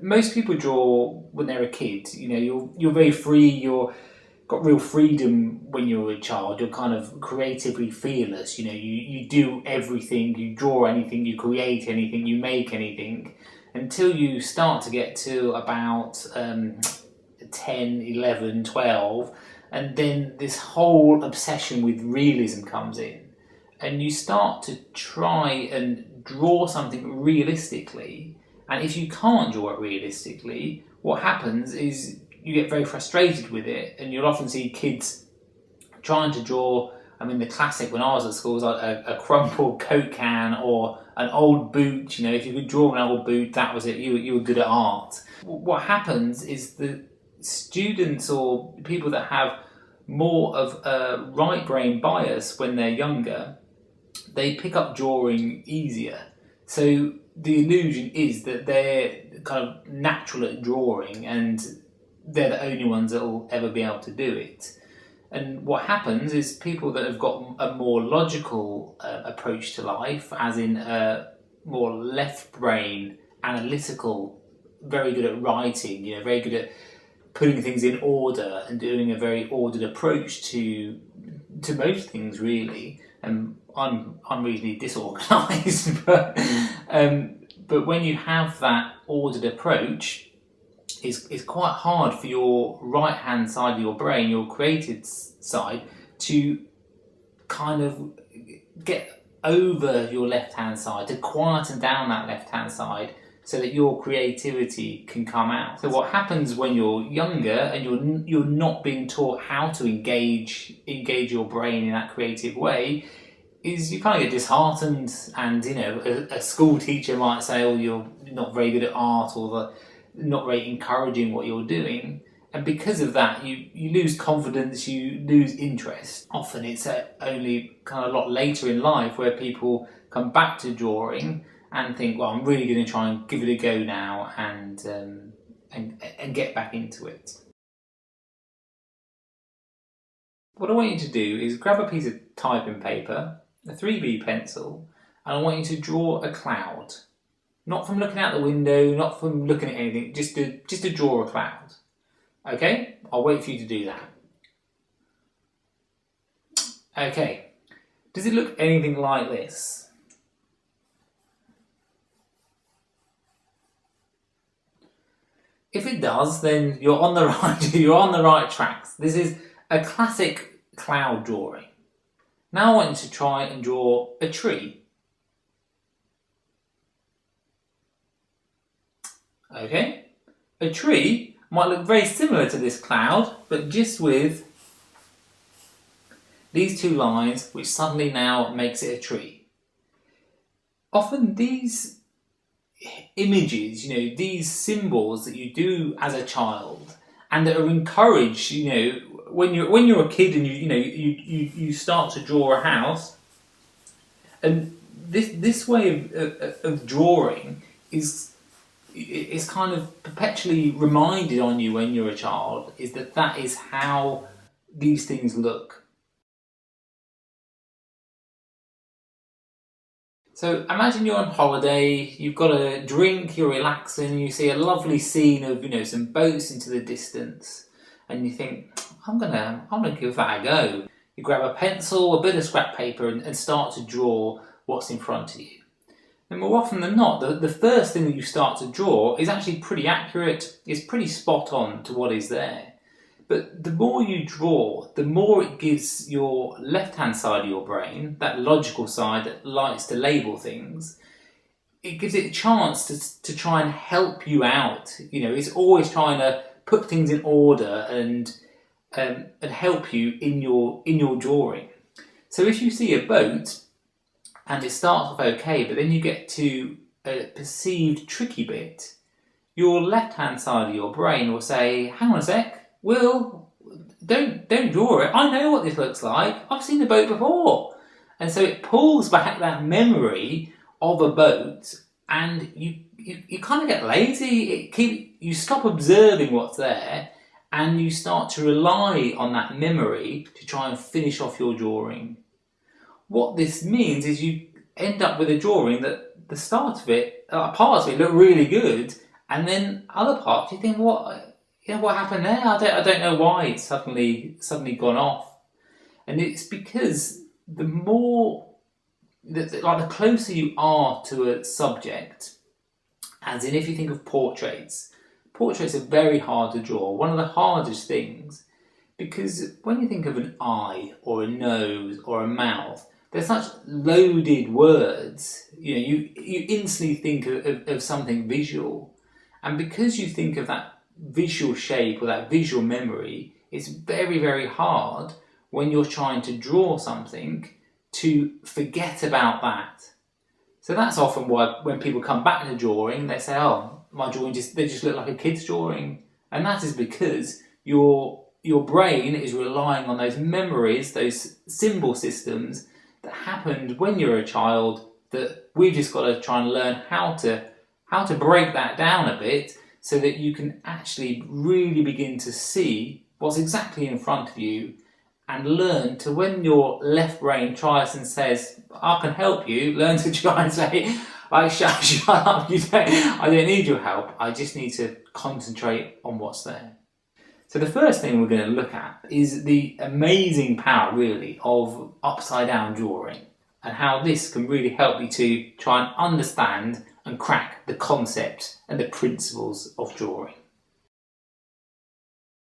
Most people draw when they're a kid. You know, you're very free. You're got real freedom when you're a child. You're kind of creatively fearless. You know, you do everything. You draw anything. You create anything. You make anything. Until you start to get to about 10, 11, 12, and then this whole obsession with realism comes in. And you start to try and draw something realistically. And if you can't draw it realistically, what happens is you get very frustrated with it, and you'll often see kids trying to draw. I mean, the classic when I was at school was like a crumpled Coke can or an old boot. You know, if you could draw an old boot, that was it. You were good at art. What happens is the students or people that have more of a right brain bias when they're younger, they pick up drawing easier. So the illusion is that they're kind of natural at drawing and they're the only ones that will ever be able to do it. And what happens is people that have got a more logical approach to life, as in a more left brain, analytical, very good at writing, you know, very good at putting things in order and doing a very ordered approach to most things, really. And I'm really disorganised, but when you have that ordered approach, it's quite hard for your right hand side of your brain, your creative side, to kind of get over your left hand side, to quieten down that left hand side, so that your creativity can come out. So what happens when you're younger and you're not being taught how to engage your brain in that creative way, is you kind of get disheartened, and you know, a school teacher might say, "Oh, you're not very good at art," or not very encouraging what you're doing. And because of that, you lose confidence, you lose interest. Often it's only kind of a lot later in life where people come back to drawing and think, well, I'm really going to try and give it a go now and get back into it. What I want you to do is grab a piece of typing paper, a 3B pencil, and I want you to draw a cloud. Not from looking out the window, not from looking at anything, just to draw a cloud. Okay? I'll wait for you to do that. Okay. Does it look anything like this? If it does, then you're on the right tracks. This is a classic cloud drawing. Now I want you to try and draw a tree. Okay? A tree might look very similar to this cloud, but just with these two lines, which suddenly now makes it a tree. Often these images, you know, these symbols that you do as a child and that are encouraged, you know, when you're a kid and you start to draw a house, and this way of drawing is kind of perpetually reminded on you when you're a child, is that is how these things look. So imagine you're on holiday, you've got a drink, you're relaxing, and you see a lovely scene of, you know, some boats into the distance, and you think, I'm gonna give that a go. You grab a pencil, a bit of scrap paper, and start to draw what's in front of you. And more often than not, the first thing that you start to draw is actually pretty accurate, it's pretty spot on to what is there. But the more you draw, the more it gives your left-hand side of your brain, that logical side that likes to label things, it gives it a chance to try and help you out. You know, it's always trying to put things in order and help you in your drawing. So if you see a boat and it starts off okay, but then you get to a perceived tricky bit, your left-hand side of your brain will say, hang on a sec, Will, don't draw it. I know what this looks like. I've seen a boat before. And so it pulls back that memory of a boat, and you kind of get lazy. You stop observing what's there, and you start to rely on that memory to try and finish off your drawing. What this means is you end up with a drawing that the start of it, parts of it look really good, And then other parts, you think, what happened there? I don't know why it's suddenly gone off. And it's because the more, like the closer you are to a subject, as in if you think of portraits, portraits are very hard to draw. One of the hardest things, because when you think of an eye or a nose or a mouth, they're such loaded words. You instantly think of something visual, and because you think of that visual shape or that visual memory, it's very, very hard when you're trying to draw something to forget about that. So that's often why when people come back to drawing, they say, "Oh, my drawing they just look like a kid's drawing," and that is because your brain is relying on those memories, those symbol systems that happened when you were a child. That we've just got to try and learn how to break that down a bit, so that you can actually really begin to see what's exactly in front of you, and learn to, when your left brain tries and says, "I can help you," learn to try and say, like, shut up, I don't need your help, I just need to concentrate on what's there. So the first thing we're going to look at is the amazing power, really, of upside down drawing, and how this can really help you to try and understand and crack the concept and the principles of drawing.